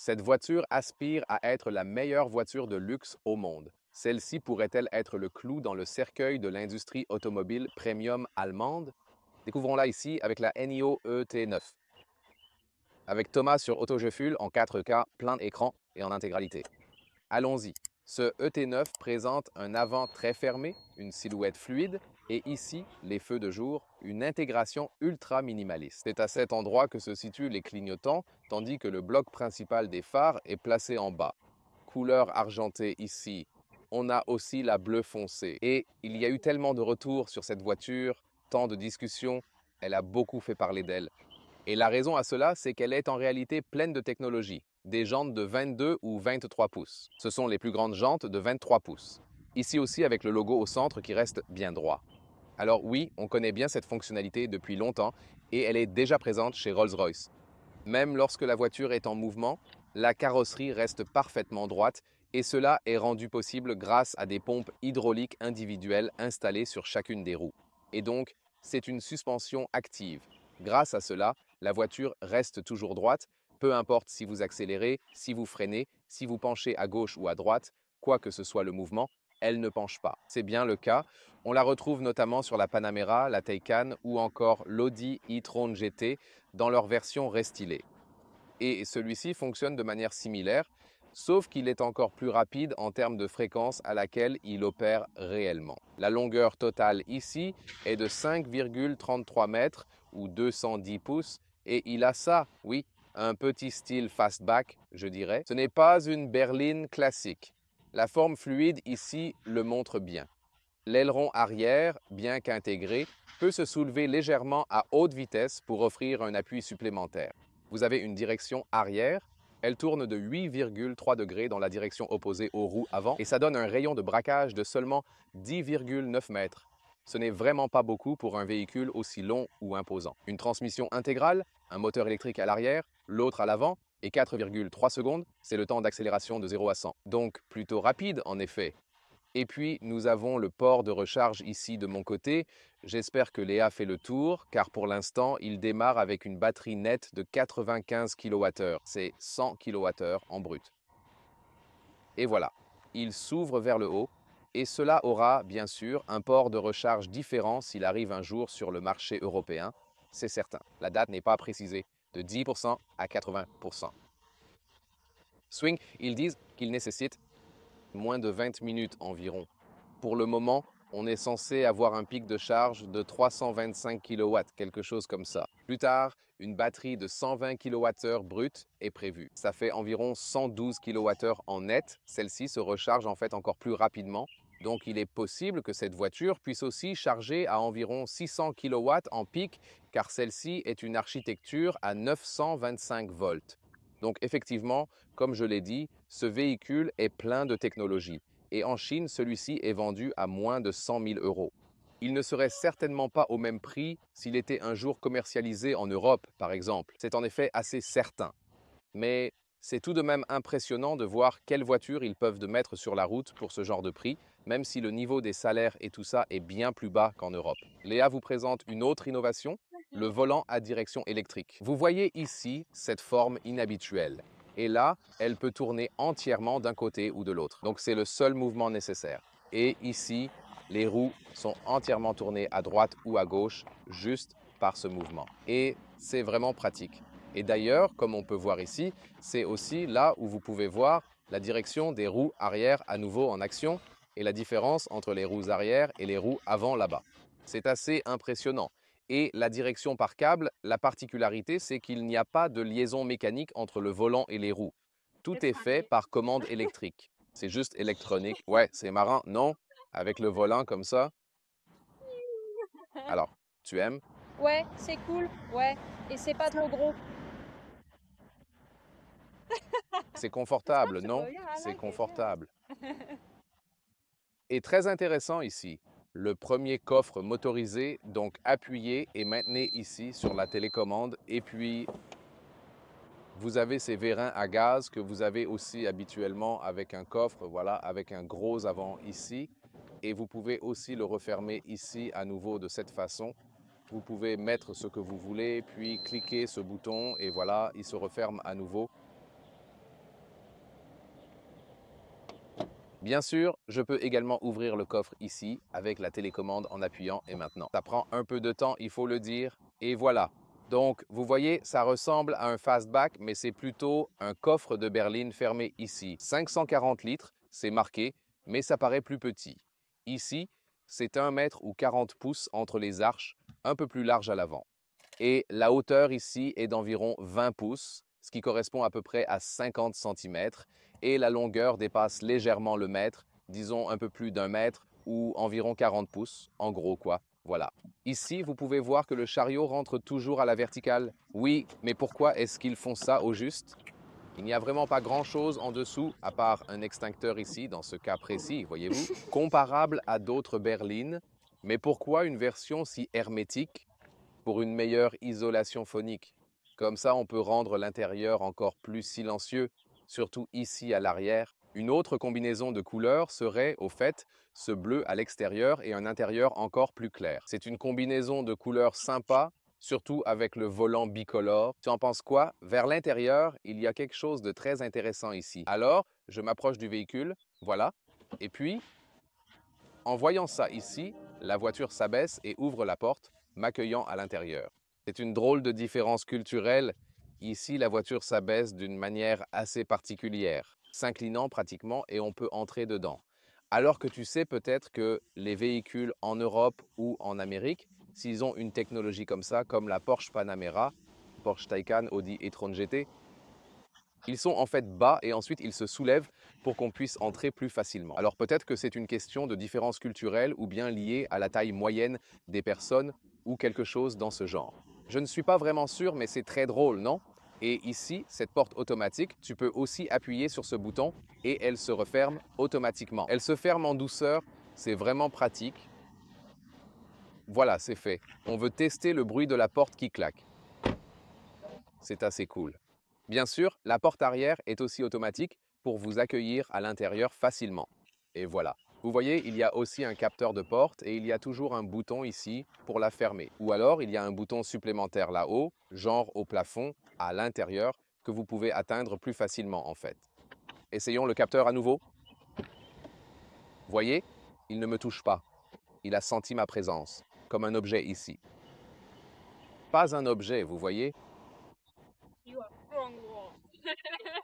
Cette voiture aspire à être la meilleure voiture de luxe au monde. Celle-ci pourrait-elle être le clou dans le cercueil de l'industrie automobile premium allemande? Découvrons-la ici avec la NIO ET9. Avec Thomas sur AutoGefuel en 4K, plein écran et en intégralité. Allons-y. Ce ET9 présente un avant très fermé, une silhouette fluide et ici, les feux de jour, une intégration ultra minimaliste. C'est à cet endroit que se situent les clignotants, tandis que le bloc principal des phares est placé en bas. Couleur argentée ici. On a aussi la bleue foncée. Et il y a eu tellement de retours sur cette voiture, tant de discussions, elle a beaucoup fait parler d'elle. Et la raison à cela, c'est qu'elle est en réalité pleine de technologie. Des jantes de 22 ou 23 pouces. Ce sont les plus grandes jantes de 23 pouces. Ici aussi avec le logo au centre qui reste bien droit. Alors oui, on connaît bien cette fonctionnalité depuis longtemps et elle est déjà présente chez Rolls-Royce. Même lorsque la voiture est en mouvement, la carrosserie reste parfaitement droite et cela est rendu possible grâce à des pompes hydrauliques individuelles installées sur chacune des roues. Et donc, c'est une suspension active. Grâce à cela, la voiture reste toujours droite, peu importe si vous accélérez, si vous freinez, si vous penchez à gauche ou à droite, quoi que ce soit le mouvement, elle ne penche pas. C'est bien le cas. On la retrouve notamment sur la Panamera, la Taycan ou encore l'Audi e-tron GT dans leur version restylée. Et celui-ci fonctionne de manière similaire, sauf qu'il est encore plus rapide en termes de fréquence à laquelle il opère réellement. La longueur totale ici est de 5,33 mètres ou 210 pouces, et il a ça, oui, un petit style fastback, je dirais. Ce n'est pas une berline classique. La forme fluide ici le montre bien. L'aileron arrière, bien qu'intégré, peut se soulever légèrement à haute vitesse pour offrir un appui supplémentaire. Vous avez une direction arrière, elle tourne de 8,3 degrés dans la direction opposée aux roues avant et ça donne un rayon de braquage de seulement 10,9 mètres. Ce n'est vraiment pas beaucoup pour un véhicule aussi long ou imposant. Une transmission intégrale, un moteur électrique à l'arrière, l'autre à l'avant et 4,3 secondes, c'est le temps d'accélération de 0 à 100. Donc plutôt rapide en effet. Et puis, nous avons le port de recharge ici de mon côté. J'espère que Léa fait le tour, car pour l'instant, il démarre avec une batterie nette de 95 kWh. C'est 100 kWh en brut. Et voilà, il s'ouvre vers le haut, et cela aura, bien sûr, un port de recharge différent s'il arrive un jour sur le marché européen. C'est certain. La date n'est pas précisée, de 10% à 80%. Swing, ils disent qu'il nécessite moins de 20 minutes environ. Pour le moment, on est censé avoir un pic de charge de 325 kW, quelque chose comme ça. Plus tard, une batterie de 120 kWh brut est prévue. Ça fait environ 112 kWh en net. Celle-ci se recharge en fait encore plus rapidement. Donc il est possible que cette voiture puisse aussi charger à environ 600 kW en pic, car celle-ci est une architecture à 925 volts. Donc effectivement, comme je l'ai dit, ce véhicule est plein de technologie. Et en Chine, celui-ci est vendu à moins de 100 000 euros. Il ne serait certainement pas au même prix s'il était un jour commercialisé en Europe, par exemple. C'est en effet assez certain. Mais c'est tout de même impressionnant de voir quelles voitures ils peuvent mettre sur la route pour ce genre de prix, même si le niveau des salaires et tout ça est bien plus bas qu'en Europe. Léa vous présente une autre innovation, le volant à direction électrique. Vous voyez ici cette forme inhabituelle. Et là, elle peut tourner entièrement d'un côté ou de l'autre. Donc c'est le seul mouvement nécessaire. Et ici, les roues sont entièrement tournées à droite ou à gauche juste par ce mouvement. Et c'est vraiment pratique. Et d'ailleurs, comme on peut voir ici, c'est aussi là où vous pouvez voir la direction des roues arrière à nouveau en action et la différence entre les roues arrière et les roues avant là-bas. C'est assez impressionnant. Et la direction par câble, la particularité, c'est qu'il n'y a pas de liaison mécanique entre le volant et les roues. Tout est fait par commande électrique. C'est juste électronique. Ouais, c'est marrant, non? Avec le volant comme ça. Alors, tu aimes? Ouais, c'est cool, ouais, et c'est pas trop gros. C'est Ist confortable, not so, non? yeah, I C'est like it, yeah. confortable. Et très intéressant ici, le premier coffre motorisé, donc appuyé et maintenez ici sur la télécommande. Et puis, vous avez ces vérins à gaz que vous avez aussi habituellement avec un coffre, voilà, avec un gros avant ici. Et vous pouvez aussi le refermer ici à nouveau de cette façon. Vous pouvez mettre ce que vous voulez, puis cliquer ce bouton et voilà, il se referme à nouveau. Bien sûr, je peux également ouvrir le coffre ici avec la télécommande en appuyant et maintenant. Ça prend un peu de temps, il faut le dire, et voilà. Donc, vous voyez, ça ressemble à un fastback, mais c'est plutôt un coffre de berline fermé ici. 540 litres, c'est marqué, mais ça paraît plus petit. Ici, c'est 1 mètre ou 40 pouces entre les arches, un peu plus large à l'avant. Et la hauteur ici est d'environ 20 pouces, ce qui correspond à peu près à 50 centimètres. Et la longueur dépasse légèrement le mètre, disons un peu plus d'un mètre ou environ 40 pouces, en gros quoi. Voilà. Ici, vous pouvez voir que le chariot rentre toujours à la verticale. Oui, mais pourquoi est-ce qu'ils font ça au juste? Il n'y a vraiment pas grand-chose en dessous, à part un extincteur ici, dans ce cas précis, voyez-vous, comparable à d'autres berlines. Mais pourquoi une version si hermétique? Pour une meilleure isolation phonique. Comme ça, on peut rendre l'intérieur encore plus silencieux, surtout ici à l'arrière. Une autre combinaison de couleurs serait, au fait, ce bleu à l'extérieur et un intérieur encore plus clair. C'est une combinaison de couleurs sympa, surtout avec le volant bicolore. Tu en penses quoi? Vers l'intérieur, il y a quelque chose de très intéressant ici. Alors, je m'approche du véhicule, voilà, et puis, en voyant ça ici, la voiture s'abaisse et ouvre la porte, m'accueillant à l'intérieur. C'est une drôle de différence culturelle. Ici, la voiture s'abaisse d'une manière assez particulière, s'inclinant pratiquement et on peut entrer dedans. Alors que tu sais peut-être que les véhicules en Europe ou en Amérique, s'ils ont une technologie comme ça, comme la Porsche Panamera, Porsche Taycan, Audi e-tron GT, ils sont en fait bas et ensuite ils se soulèvent pour qu'on puisse entrer plus facilement. Alors peut-être que c'est une question de différence culturelle ou bien liée à la taille moyenne des personnes ou quelque chose dans ce genre. Je ne suis pas vraiment sûr, mais c'est très drôle, non? Et ici, cette porte automatique, tu peux aussi appuyer sur ce bouton et elle se referme automatiquement. Elle se ferme en douceur, c'est vraiment pratique. Voilà, c'est fait. On veut tester le bruit de la porte qui claque. C'est assez cool. Bien sûr, la porte arrière est aussi automatique pour vous accueillir à l'intérieur facilement. Et voilà. Vous voyez, il y a aussi un capteur de porte et il y a toujours un bouton ici pour la fermer. Ou alors, il y a un bouton supplémentaire là-haut, genre au plafond, à l'intérieur, que vous pouvez atteindre plus facilement en fait. Essayons le capteur à nouveau. Voyez, il ne me touche pas. Il a senti ma présence, comme un objet ici. Pas un objet, vous voyez, You are wrong, wrong.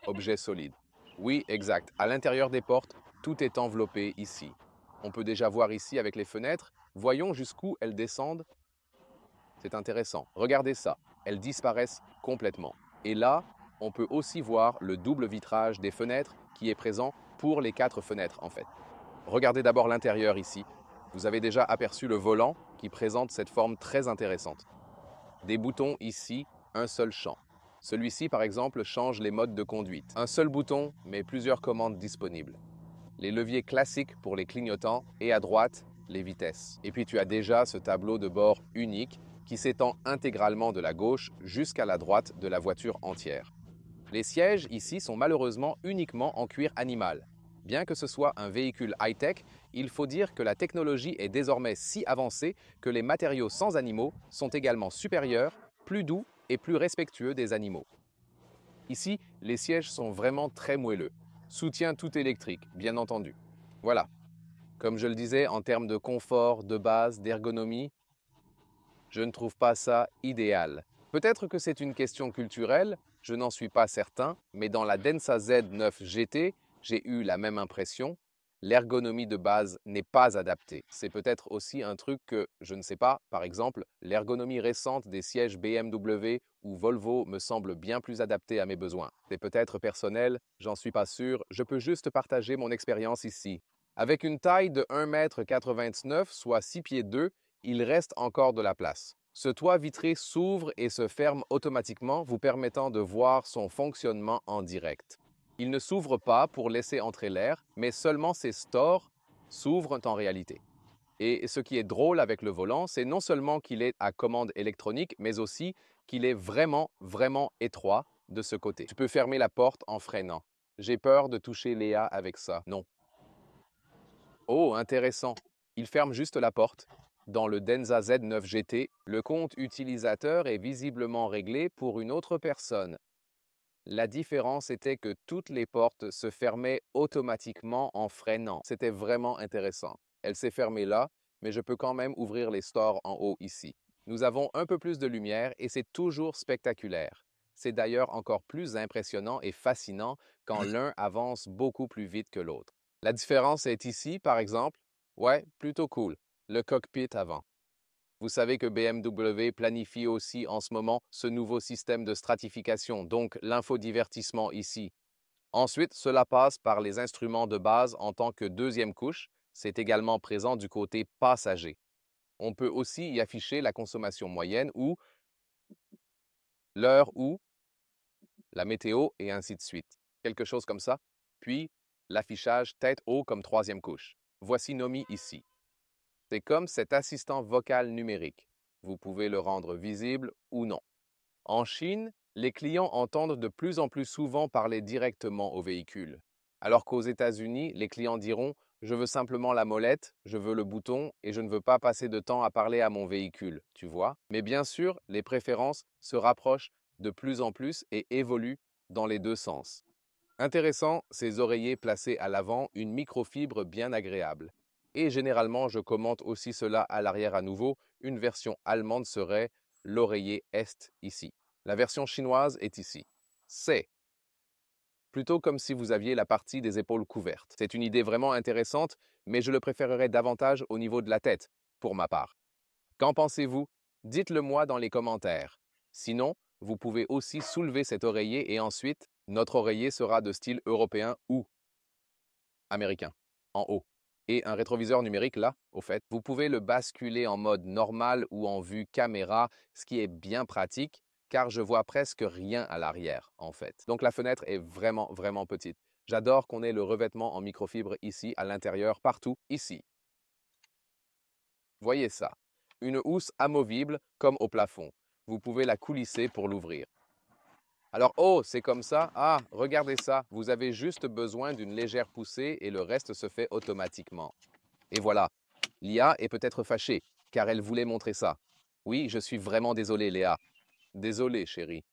objet solide. Oui, exact. À l'intérieur des portes, tout est enveloppé ici. On peut déjà voir ici avec les fenêtres. Voyons jusqu'où elles descendent. C'est intéressant. Regardez ça. Elles disparaissent complètement. Et là, on peut aussi voir le double vitrage des fenêtres qui est présent pour les 4 fenêtres en fait. Regardez d'abord l'intérieur ici. Vous avez déjà aperçu le volant qui présente cette forme très intéressante. Des boutons ici, un seul champ. Celui-ci, par exemple, change les modes de conduite. Un seul bouton, mais plusieurs commandes disponibles. Les leviers classiques pour les clignotants et à droite, les vitesses. Et puis tu as déjà ce tableau de bord unique qui s'étend intégralement de la gauche jusqu'à la droite de la voiture entière. Les sièges ici sont malheureusement uniquement en cuir animal. Bien que ce soit un véhicule high-tech, il faut dire que la technologie est désormais si avancée que les matériaux sans animaux sont également supérieurs, plus doux et plus respectueux des animaux. Ici, les sièges sont vraiment très moelleux. Soutien tout électrique, bien entendu. Voilà. Comme je le disais, en termes de confort, de base, d'ergonomie, je ne trouve pas ça idéal. Peut-être que c'est une question culturelle, je n'en suis pas certain, mais dans la Densa Z9 GT, j'ai eu la même impression. L'ergonomie de base n'est pas adaptée. C'est peut-être aussi un truc que je ne sais pas. Par exemple, l'ergonomie récente des sièges BMW ou Volvo me semble bien plus adaptée à mes besoins. C'est peut-être personnel, j'en suis pas sûr, je peux juste partager mon expérience ici. Avec une taille de 1,89 m, soit 6 pieds 2, il reste encore de la place. Ce toit vitré s'ouvre et se ferme automatiquement, vous permettant de voir son fonctionnement en direct. Il ne s'ouvre pas pour laisser entrer l'air, mais seulement ses stores s'ouvrent en réalité. Et ce qui est drôle avec le volant, c'est non seulement qu'il est à commande électronique, mais aussi qu'il est vraiment, vraiment étroit de ce côté. Tu peux fermer la porte en freinant. J'ai peur de toucher Léa avec ça. Non. Oh, intéressant. Il ferme juste la porte. Dans le Denza Z9 GT, le compte utilisateur est visiblement réglé pour une autre personne. La différence était que toutes les portes se fermaient automatiquement en freinant. C'était vraiment intéressant. Elle s'est fermée là, mais je peux quand même ouvrir les stores en haut ici. Nous avons un peu plus de lumière et c'est toujours spectaculaire. C'est d'ailleurs encore plus impressionnant et fascinant quand l'un avance beaucoup plus vite que l'autre. La différence est ici, par exemple. Ouais, plutôt cool. Le cockpit avant. Vous savez que BMW planifie aussi en ce moment ce nouveau système de stratification, donc l'infodivertissement ici. Ensuite, cela passe par les instruments de base en tant que deuxième couche. C'est également présent du côté passager. On peut aussi y afficher la consommation moyenne ou l'heure ou la météo et ainsi de suite. Quelque chose comme ça. Puis, l'affichage tête haut comme troisième couche. Voici Nomi ici. C'est comme cet assistant vocal numérique. Vous pouvez le rendre visible ou non. En Chine, les clients entendent de plus en plus souvent parler directement au véhicule. Alors qu'aux États-Unis, les clients diront: je veux simplement la molette, je veux le bouton et je ne veux pas passer de temps à parler à mon véhicule, tu vois. Mais bien sûr, les préférences se rapprochent de plus en plus et évoluent dans les deux sens. Intéressant, ces oreillers placés à l'avant, une microfibre bien agréable. Et généralement, je commente aussi cela à l'arrière à nouveau. Une version allemande serait l'oreiller Est ici. La version chinoise est ici. C'est plutôt comme si vous aviez la partie des épaules couvertes. C'est une idée vraiment intéressante, mais je le préférerais davantage au niveau de la tête, pour ma part. Qu'en pensez-vous? Dites-le moi dans les commentaires. Sinon, vous pouvez aussi soulever cet oreiller et ensuite, notre oreiller sera de style européen ou américain, en haut. Et un rétroviseur numérique là, au fait, vous pouvez le basculer en mode normal ou en vue caméra, ce qui est bien pratique car je vois presque rien à l'arrière, en fait. Donc la fenêtre est vraiment, vraiment petite. J'adore qu'on ait le revêtement en microfibre ici, à l'intérieur, partout, ici. Voyez ça. Une housse amovible comme au plafond. Vous pouvez la coulisser pour l'ouvrir. Alors, oh, c'est comme ça. Ah, regardez ça. Vous avez juste besoin d'une légère poussée et le reste se fait automatiquement. Et voilà. L'IA est peut-être fâchée, car elle voulait montrer ça. Oui, je suis vraiment désolé, Léa. Désolé, chérie.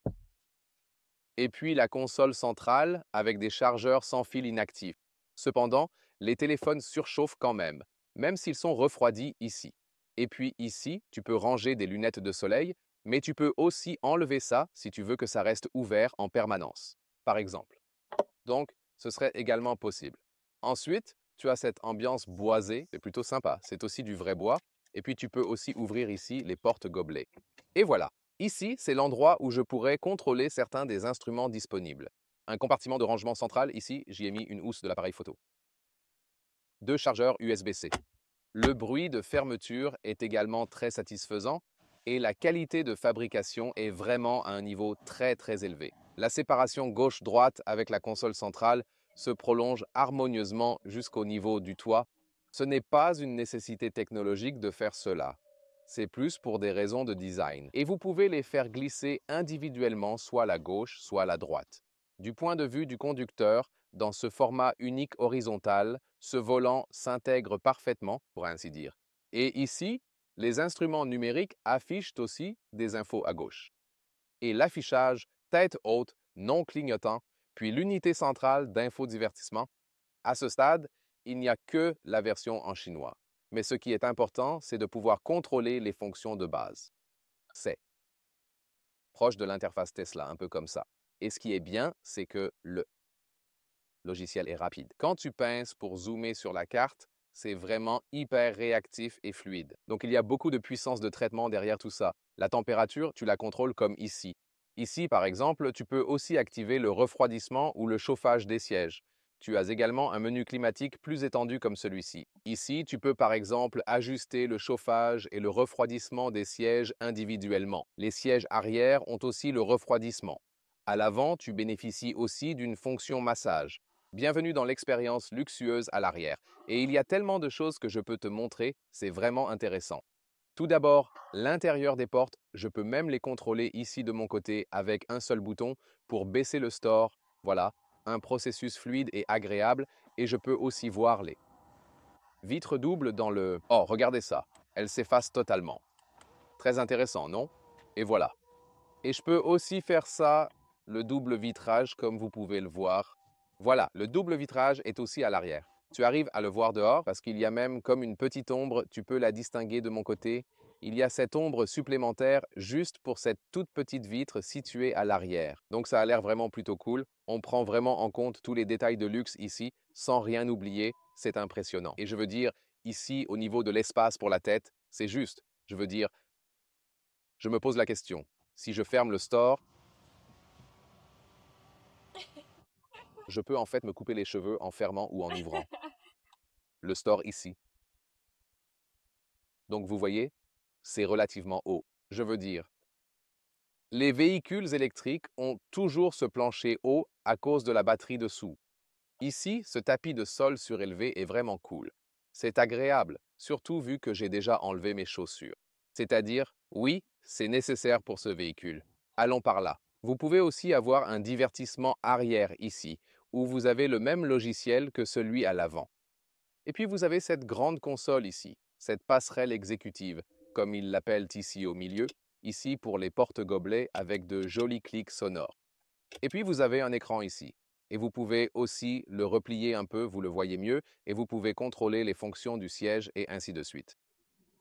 Et puis la console centrale avec des chargeurs sans fil inactifs. Cependant, les téléphones surchauffent quand même s'ils sont refroidis ici. Et puis ici, tu peux ranger des lunettes de soleil, mais tu peux aussi enlever ça si tu veux que ça reste ouvert en permanence, par exemple. Donc, ce serait également possible. Ensuite, tu as cette ambiance boisée, c'est plutôt sympa, c'est aussi du vrai bois. Et puis tu peux aussi ouvrir ici les portes gobelets. Et voilà, ici c'est l'endroit où je pourrais contrôler certains des instruments disponibles. Un compartiment de rangement central, ici j'y ai mis une housse de l'appareil photo. Deux chargeurs USB-C. Le bruit de fermeture est également très satisfaisant et la qualité de fabrication est vraiment à un niveau très très élevé. La séparation gauche-droite avec la console centrale se prolonge harmonieusement jusqu'au niveau du toit. Ce n'est pas une nécessité technologique de faire cela. C'est plus pour des raisons de design. Et vous pouvez les faire glisser individuellement, soit à la gauche, soit à la droite. Du point de vue du conducteur, dans ce format unique horizontal, ce volant s'intègre parfaitement, pour ainsi dire. Et ici, les instruments numériques affichent aussi des infos à gauche. Et l'affichage tête haute, non clignotant, puis l'unité centrale d'infodivertissement. À ce stade, il n'y a que la version en chinois. Mais ce qui est important, c'est de pouvoir contrôler les fonctions de base. C'est proche de l'interface Tesla, un peu comme ça. Et ce qui est bien, c'est que le logiciel est rapide. Quand tu pinces pour zoomer sur la carte, c'est vraiment hyper réactif et fluide. Donc il y a beaucoup de puissance de traitement derrière tout ça. La température, tu la contrôles comme ici. Ici, par exemple, tu peux aussi activer le refroidissement ou le chauffage des sièges. Tu as également un menu climatique plus étendu comme celui-ci. Ici, tu peux par exemple ajuster le chauffage et le refroidissement des sièges individuellement. Les sièges arrière ont aussi le refroidissement. À l'avant, tu bénéficies aussi d'une fonction massage. Bienvenue dans l'expérience luxueuse à l'arrière. Et il y a tellement de choses que je peux te montrer, c'est vraiment intéressant. Tout d'abord, l'intérieur des portes, je peux même les contrôler ici de mon côté avec un seul bouton pour baisser le store. Voilà, un processus fluide et agréable et je peux aussi voir les vitres doubles dans le... Oh, regardez ça, elles s'effacent totalement. Très intéressant, non? Et voilà. Et je peux aussi faire ça le double vitrage comme vous pouvez le voir. Voilà, le double vitrage est aussi à l'arrière. Tu arrives à le voir dehors parce qu'il y a même comme une petite ombre, tu peux la distinguer de mon côté. Il y a cette ombre supplémentaire juste pour cette toute petite vitre située à l'arrière. Donc ça a l'air vraiment plutôt cool. On prend vraiment en compte tous les détails de luxe ici sans rien oublier. C'est impressionnant. Et je veux dire, ici, au niveau de l'espace pour la tête, c'est juste. Je veux dire, je me pose la question. Si je ferme le store, je peux en fait me couper les cheveux en fermant ou en ouvrant le store ici. Donc vous voyez, c'est relativement haut. Je veux dire, les véhicules électriques ont toujours ce plancher haut à cause de la batterie dessous. Ici, ce tapis de sol surélevé est vraiment cool. C'est agréable, surtout vu que j'ai déjà enlevé mes chaussures. C'est-à-dire, oui, c'est nécessaire pour ce véhicule. Allons par là. Vous pouvez aussi avoir un divertissement arrière ici, où vous avez le même logiciel que celui à l'avant. Et puis vous avez cette grande console ici, cette passerelle exécutive, comme ils l'appellent ici au milieu, ici pour les porte-gobelets avec de jolis clics sonores. Et puis vous avez un écran ici. Et vous pouvez aussi le replier un peu, vous le voyez mieux, et vous pouvez contrôler les fonctions du siège et ainsi de suite.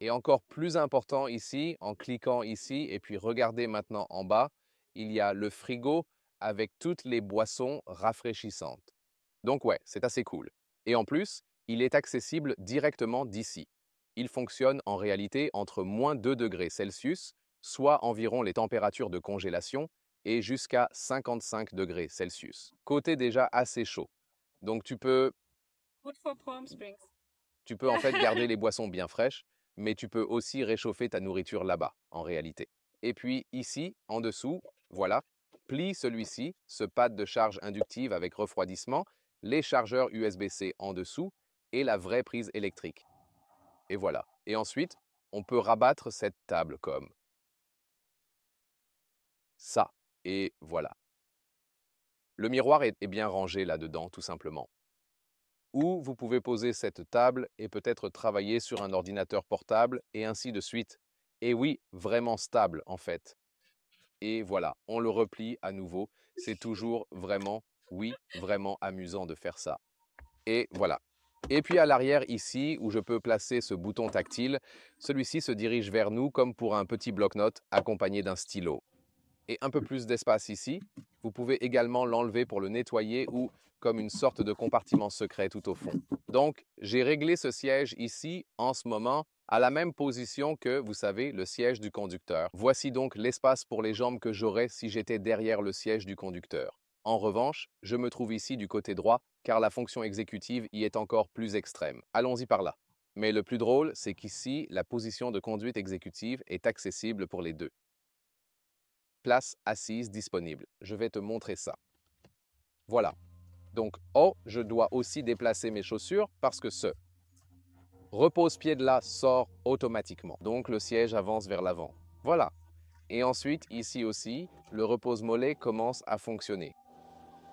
Et encore plus important ici, en cliquant ici, et puis regardez maintenant en bas, il y a le frigo avec toutes les boissons rafraîchissantes. Donc ouais, c'est assez cool. Et en plus, il est accessible directement d'ici. Il fonctionne en réalité entre moins 2 degrés Celsius, soit environ les températures de congélation, et jusqu'à 55 degrés Celsius. Côté déjà assez chaud. Donc Good for Palm Springs. tu peux en fait garder les boissons bien fraîches, mais tu peux aussi réchauffer ta nourriture là-bas, en réalité. Et puis ici, en dessous, voilà, plie celui-ci, ce pad de charge inductive avec refroidissement, les chargeurs USB-C en dessous et la vraie prise électrique. Et voilà. Et ensuite, on peut rabattre cette table comme ça. Et voilà. Le miroir est bien rangé là-dedans, tout simplement. Ou vous pouvez poser cette table et peut-être travailler sur un ordinateur portable et ainsi de suite. Et oui, vraiment stable en fait. Et voilà, on le replie à nouveau. C'est toujours vraiment, oui, vraiment amusant de faire ça. Et voilà. Et puis à l'arrière ici, où je peux placer ce bouton tactile, celui-ci se dirige vers nous comme pour un petit bloc-notes accompagné d'un stylo. Et un peu plus d'espace ici. Vous pouvez également l'enlever pour le nettoyer ou comme une sorte de compartiment secret tout au fond. Donc, j'ai réglé ce siège ici, en ce moment, à la même position que, vous savez, le siège du conducteur. Voici donc l'espace pour les jambes que j'aurais si j'étais derrière le siège du conducteur. En revanche, je me trouve ici du côté droit, car la fonction exécutive y est encore plus extrême. Allons-y par là. Mais le plus drôle, c'est qu'ici, la position de conduite exécutive est accessible pour les deux. Place assise disponible. Je vais te montrer ça. Voilà. Donc, oh, je dois aussi déplacer mes chaussures parce que ce repose-pied de là sort automatiquement. Donc, le siège avance vers l'avant. Voilà. Et ensuite, ici aussi, le repose-mollet commence à fonctionner.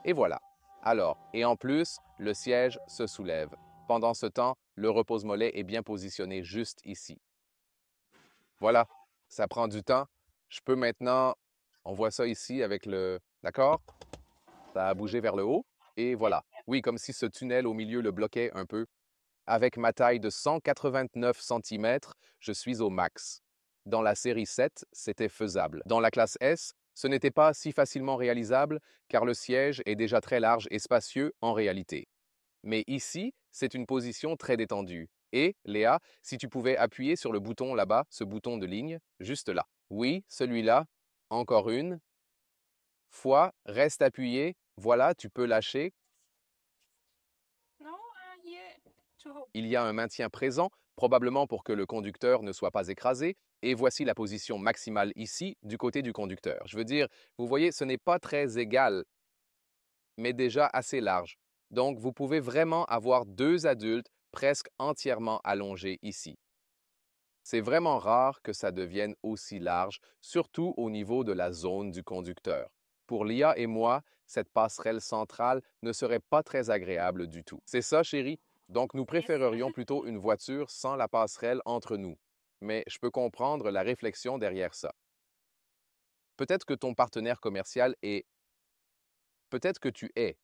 Et voilà. Alors, et en plus, le siège se soulève. Pendant ce temps, le repose-mollet est bien positionné juste ici. Voilà. Ça prend du temps. Je peux maintenant, on voit ça ici avec le, d'accord? Ça a bougé vers le haut. Et voilà. Oui, comme si ce tunnel au milieu le bloquait un peu. Avec ma taille de 189 cm, je suis au max. Dans la série 7, c'était faisable. Dans la classe S, ce n'était pas si facilement réalisable car le siège est déjà très large et spacieux en réalité. Mais ici, c'est une position très détendue. Et, Léa, si tu pouvais appuyer sur le bouton là-bas, ce bouton de ligne, juste là. Oui, celui-là. Encore une fois, reste appuyé. Voilà, tu peux lâcher. No, here to hold. Il y a un maintien présent, probablement pour que le conducteur ne soit pas écrasé, et voici la position maximale ici, du côté du conducteur. Je veux dire, vous voyez, ce n'est pas très égal, mais déjà assez large. Donc, vous pouvez vraiment avoir deux adultes presque entièrement allongés ici. C'est vraiment rare que ça devienne aussi large, surtout au niveau de la zone du conducteur. Pour Lia et moi, cette passerelle centrale ne serait pas très agréable du tout. C'est ça, chérie? Donc nous Yes. préférerions plutôt une voiture sans la passerelle entre nous. Mais je peux comprendre la réflexion derrière ça. Peut-être que ton partenaire commercial est peut-être que tu es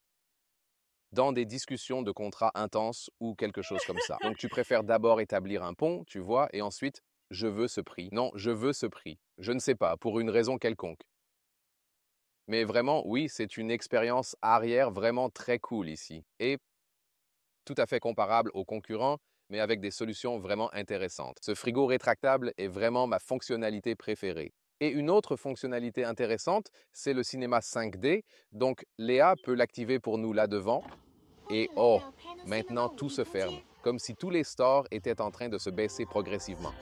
dans des discussions de contrats intenses ou quelque chose comme ça. Donc tu préfères d'abord établir un pont, tu vois, et ensuite, je veux ce prix. Non, je veux ce prix. Je ne sais pas, pour une raison quelconque. Mais vraiment, oui, c'est une expérience arrière vraiment très cool ici. Et tout à fait comparable aux concurrents, mais avec des solutions vraiment intéressantes. Ce frigo rétractable est vraiment ma fonctionnalité préférée. Et une autre fonctionnalité intéressante, c'est le cinéma 5D. Donc Léa peut l'activer pour nous là devant. Et oh, maintenant tout se ferme, comme si tous les stores étaient en train de se baisser progressivement.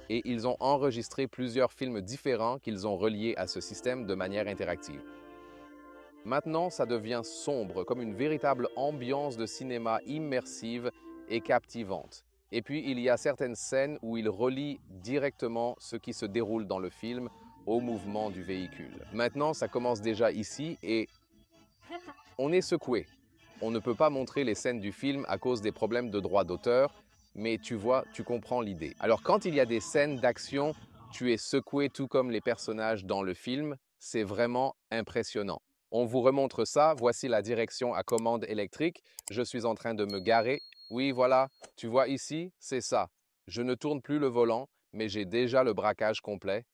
Et ils ont enregistré plusieurs films différents qu'ils ont reliés à ce système de manière interactive. Maintenant, ça devient sombre, comme une véritable ambiance de cinéma immersive et captivante. Et puis, il y a certaines scènes où il relie directement ce qui se déroule dans le film au mouvement du véhicule. Maintenant, ça commence déjà ici et on est secoué. On ne peut pas montrer les scènes du film à cause des problèmes de droit d'auteur, mais tu vois, tu comprends l'idée. Alors quand il y a des scènes d'action, tu es secoué tout comme les personnages dans le film, c'est vraiment impressionnant. On vous remontre ça, voici la direction à commande électrique, je suis en train de me garer. Oui, voilà, tu vois ici, c'est ça. Je ne tourne plus le volant, mais j'ai déjà le braquage complet.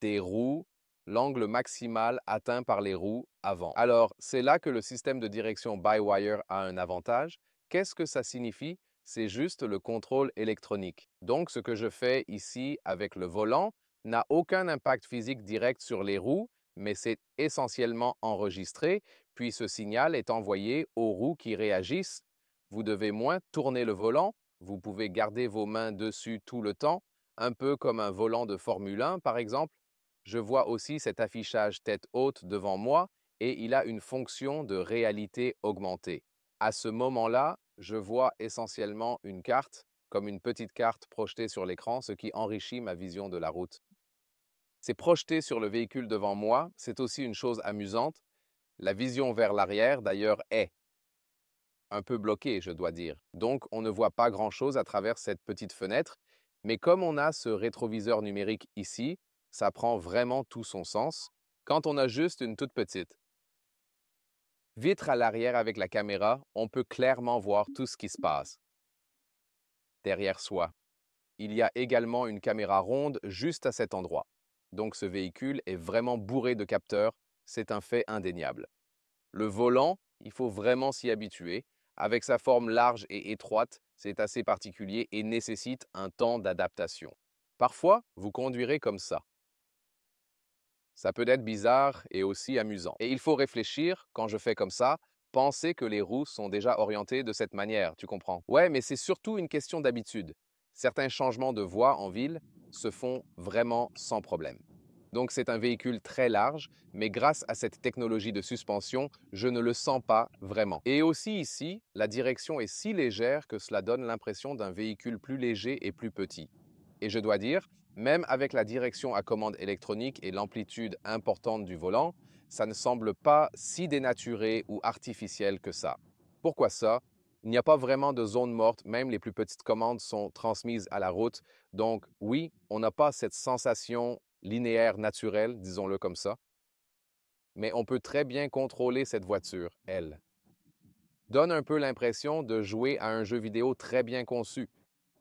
Des roues, l'angle maximal atteint par les roues avant. Alors, c'est là que le système de direction by-wire a un avantage. Qu'est-ce que ça signifie? C'est juste le contrôle électronique. Donc, ce que je fais ici avec le volant n'a aucun impact physique direct sur les roues, mais c'est essentiellement enregistré, puis ce signal est envoyé aux roues qui réagissent. Vous devez moins tourner le volant, vous pouvez garder vos mains dessus tout le temps, un peu comme un volant de Formule 1 par exemple. Je vois aussi cet affichage tête haute devant moi et il a une fonction de réalité augmentée. À ce moment-là, je vois essentiellement une carte, comme une petite carte projetée sur l'écran, ce qui enrichit ma vision de la route. C'est projeté sur le véhicule devant moi, c'est aussi une chose amusante. La vision vers l'arrière, d'ailleurs, est un peu bloquée, je dois dire. Donc, on ne voit pas grand-chose à travers cette petite fenêtre, mais comme on a ce rétroviseur numérique ici, ça prend vraiment tout son sens quand on a juste une toute petite vitre à l'arrière avec la caméra, on peut clairement voir tout ce qui se passe derrière soi. Il y a également une caméra ronde juste à cet endroit. Donc ce véhicule est vraiment bourré de capteurs, c'est un fait indéniable. Le volant, il faut vraiment s'y habituer. Avec sa forme large et étroite, c'est assez particulier et nécessite un temps d'adaptation. Parfois, vous conduirez comme ça. Ça peut être bizarre et aussi amusant. Et il faut réfléchir, quand je fais comme ça, penser que les roues sont déjà orientées de cette manière, tu comprends? Ouais, mais c'est surtout une question d'habitude. Certains changements de voie en ville se font vraiment sans problème. Donc c'est un véhicule très large, mais grâce à cette technologie de suspension, je ne le sens pas vraiment. Et aussi ici, la direction est si légère que cela donne l'impression d'un véhicule plus léger et plus petit. Et je dois dire, même avec la direction à commande électronique et l'amplitude importante du volant, ça ne semble pas si dénaturé ou artificiel que ça. Pourquoi ça? Il n'y a pas vraiment de zone morte, même les plus petites commandes sont transmises à la route. Donc oui, on n'a pas cette sensation linéaire naturelle, disons-le comme ça, mais on peut très bien contrôler cette voiture, elle. Donne un peu l'impression de jouer à un jeu vidéo très bien conçu.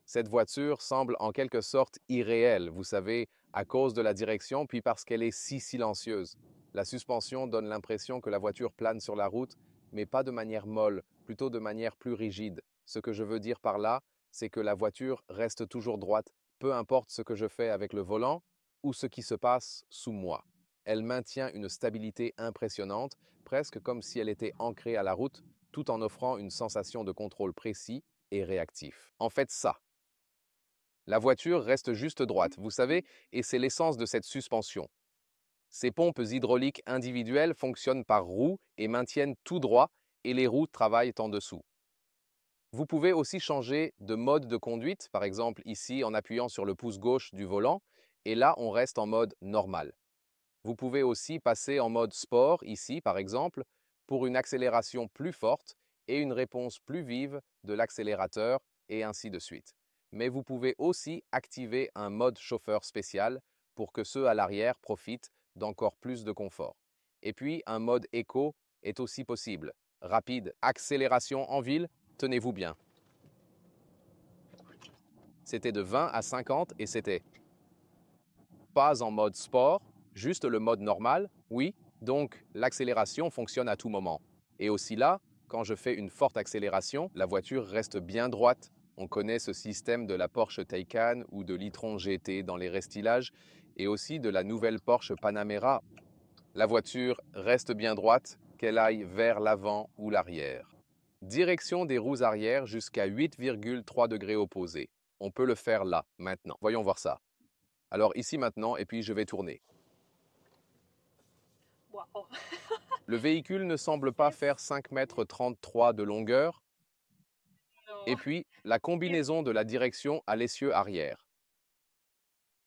Cette voiture semble en quelque sorte irréelle, vous savez, à cause de la direction, puis parce qu'elle est si silencieuse. La suspension donne l'impression que la voiture plane sur la route, mais pas de manière molle, plutôt de manière plus rigide. Ce que je veux dire par là, c'est que la voiture reste toujours droite, peu importe ce que je fais avec le volant ou ce qui se passe sous moi. Elle maintient une stabilité impressionnante, presque comme si elle était ancrée à la route, tout en offrant une sensation de contrôle précis et réactif. En fait, ça, la voiture reste juste droite, vous savez, et c'est l'essence de cette suspension. Ces pompes hydrauliques individuelles fonctionnent par roues et maintiennent tout droit, et les roues travaillent en dessous. Vous pouvez aussi changer de mode de conduite, par exemple ici en appuyant sur le pouce gauche du volant, et là on reste en mode normal. Vous pouvez aussi passer en mode sport, ici par exemple, pour une accélération plus forte et une réponse plus vive de l'accélérateur, et ainsi de suite. Mais vous pouvez aussi activer un mode chauffeur spécial pour que ceux à l'arrière profitent d'encore plus de confort. Et puis un mode éco est aussi possible. Rapide, accélération en ville, tenez-vous bien. C'était de 20 à 50 et c'était pas en mode sport, juste le mode normal, oui, donc l'accélération fonctionne à tout moment. Et aussi là, quand je fais une forte accélération, la voiture reste bien droite. On connaît ce système de la Porsche Taycan ou de l'e-tron GT dans les restillages et aussi de la nouvelle Porsche Panamera. La voiture reste bien droite, qu'elle aille vers l'avant ou l'arrière. Direction des roues arrière jusqu'à 8,3 degrés opposés. On peut le faire là, maintenant. Voyons voir ça. Alors ici maintenant, et puis je vais tourner. Wow. Le véhicule ne semble pas faire 5,33 m de longueur. No. Et puis, la combinaison de la direction à l'essieu arrière.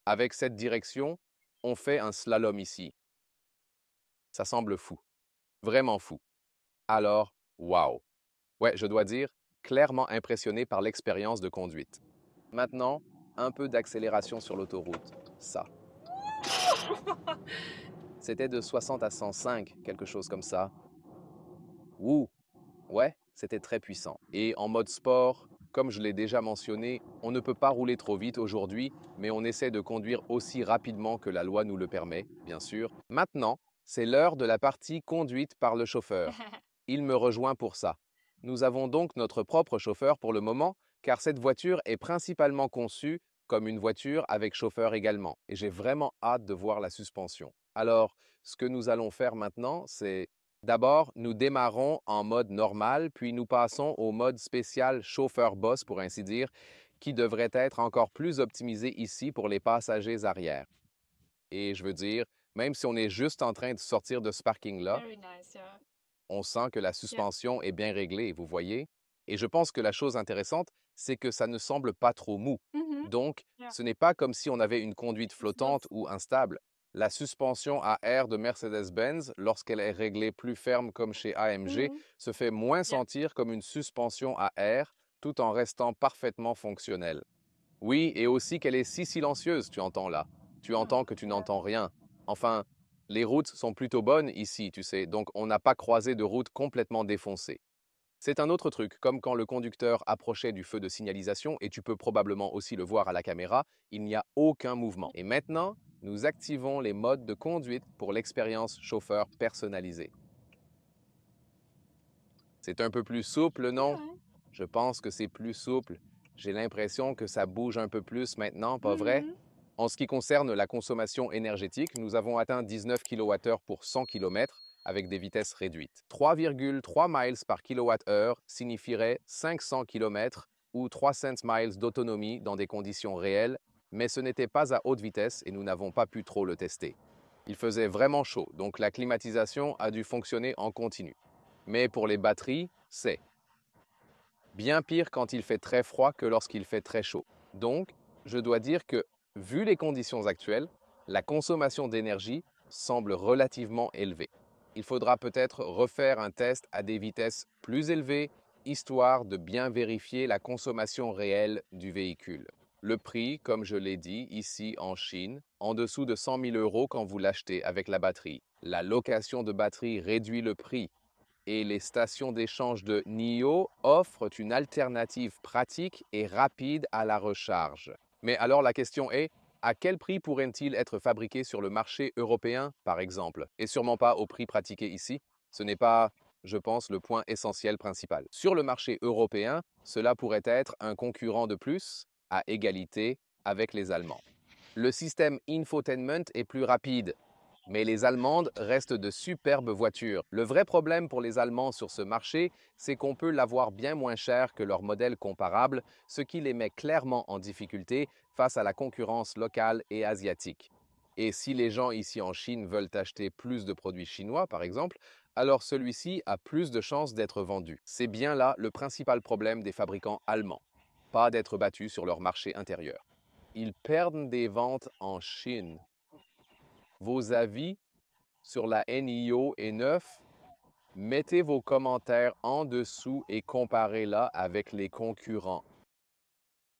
Avec cette direction, on fait un slalom ici. Ça semble fou. Vraiment fou. Alors, waouh. Ouais, je dois dire, clairement impressionné par l'expérience de conduite. Maintenant, un peu d'accélération sur l'autoroute. Ça. C'était de 60 à 105, quelque chose comme ça. Ouh, ouais, c'était très puissant. Et en mode sport, comme je l'ai déjà mentionné, on ne peut pas rouler trop vite aujourd'hui, mais on essaie de conduire aussi rapidement que la loi nous le permet, bien sûr. Maintenant, c'est l'heure de la partie conduite par le chauffeur. Il me rejoint pour ça. Nous avons donc notre propre chauffeur pour le moment, car cette voiture est principalement conçue comme une voiture avec chauffeur également. Et j'ai vraiment hâte de voir la suspension. Alors, ce que nous allons faire maintenant, c'est d'abord, nous démarrons en mode normal, puis nous passons au mode spécial chauffeur boss, pour ainsi dire, qui devrait être encore plus optimisé ici pour les passagers arrière. Et je veux dire, même si on est juste en train de sortir de ce parking-là, Very nice, yeah. on sent que la suspension est bien réglée, vous voyez. Et je pense que la chose intéressante, c'est que ça ne semble pas trop mou. Mm-hmm. Donc, Yeah. ce n'est pas comme si on avait une conduite It's not. flottante ou instable. La suspension à air de Mercedes-Benz, lorsqu'elle est réglée plus ferme comme chez AMG, Mhm. se fait moins Yeah. sentir comme une suspension à air, tout en restant parfaitement fonctionnelle. Oui, et aussi qu'elle est si silencieuse, tu entends là. Tu entends que tu Yeah. n'entends rien. Enfin, les routes sont plutôt bonnes ici, tu sais, donc on n'a pas croisé de route complètement défoncée. C'est un autre truc, comme quand le conducteur approchait du feu de signalisation, et tu peux probablement aussi le voir à la caméra, il n'y a aucun mouvement. Et maintenant, nous activons les modes de conduite pour l'expérience chauffeur personnalisée. C'est un peu plus souple, non? Yeah. Je pense que c'est plus souple. J'ai l'impression que ça bouge un peu plus maintenant, pas vrai? Mhm. En ce qui concerne la consommation énergétique, nous avons atteint 19 kWh pour 100 km avec des vitesses réduites. 3,3 miles par kWh signifierait 500 km ou 300 miles d'autonomie dans des conditions réelles, mais ce n'était pas à haute vitesse et nous n'avons pas pu trop le tester. Il faisait vraiment chaud, donc la climatisation a dû fonctionner en continu. Mais pour les batteries, c'est bien pire quand il fait très froid que lorsqu'il fait très chaud. Donc, je dois dire que, vu les conditions actuelles, la consommation d'énergie semble relativement élevée. Il faudra peut-être refaire un test à des vitesses plus élevées, histoire de bien vérifier la consommation réelle du véhicule. Le prix, comme je l'ai dit, ici en Chine, en dessous de 100 000 € quand vous l'achetez avec la batterie. La location de batterie réduit le prix et les stations d'échange de NIO offrent une alternative pratique et rapide à la recharge. Mais alors la question est, à quel prix pourraient-ils être fabriqués sur le marché européen, par exemple, et sûrement pas au prix pratiqué ici? Ce n'est pas, je pense, le point essentiel principal. Sur le marché européen, cela pourrait être un concurrent de plus, à égalité avec les Allemands. Le système infotainment est plus rapide, mais les Allemandes restent de superbes voitures. Le vrai problème pour les Allemands sur ce marché, c'est qu'on peut l'avoir bien moins cher que leurs modèles comparables, ce qui les met clairement en difficulté face à la concurrence locale et asiatique. Et si les gens ici en Chine veulent acheter plus de produits chinois, par exemple, alors celui-ci a plus de chances d'être vendu. C'est bien là le principal problème des fabricants allemands, pas d'être battus sur leur marché intérieur. Ils perdent des ventes en Chine. Vos avis sur la NIO est neuf? Mettez vos commentaires en dessous et comparez-la avec les concurrents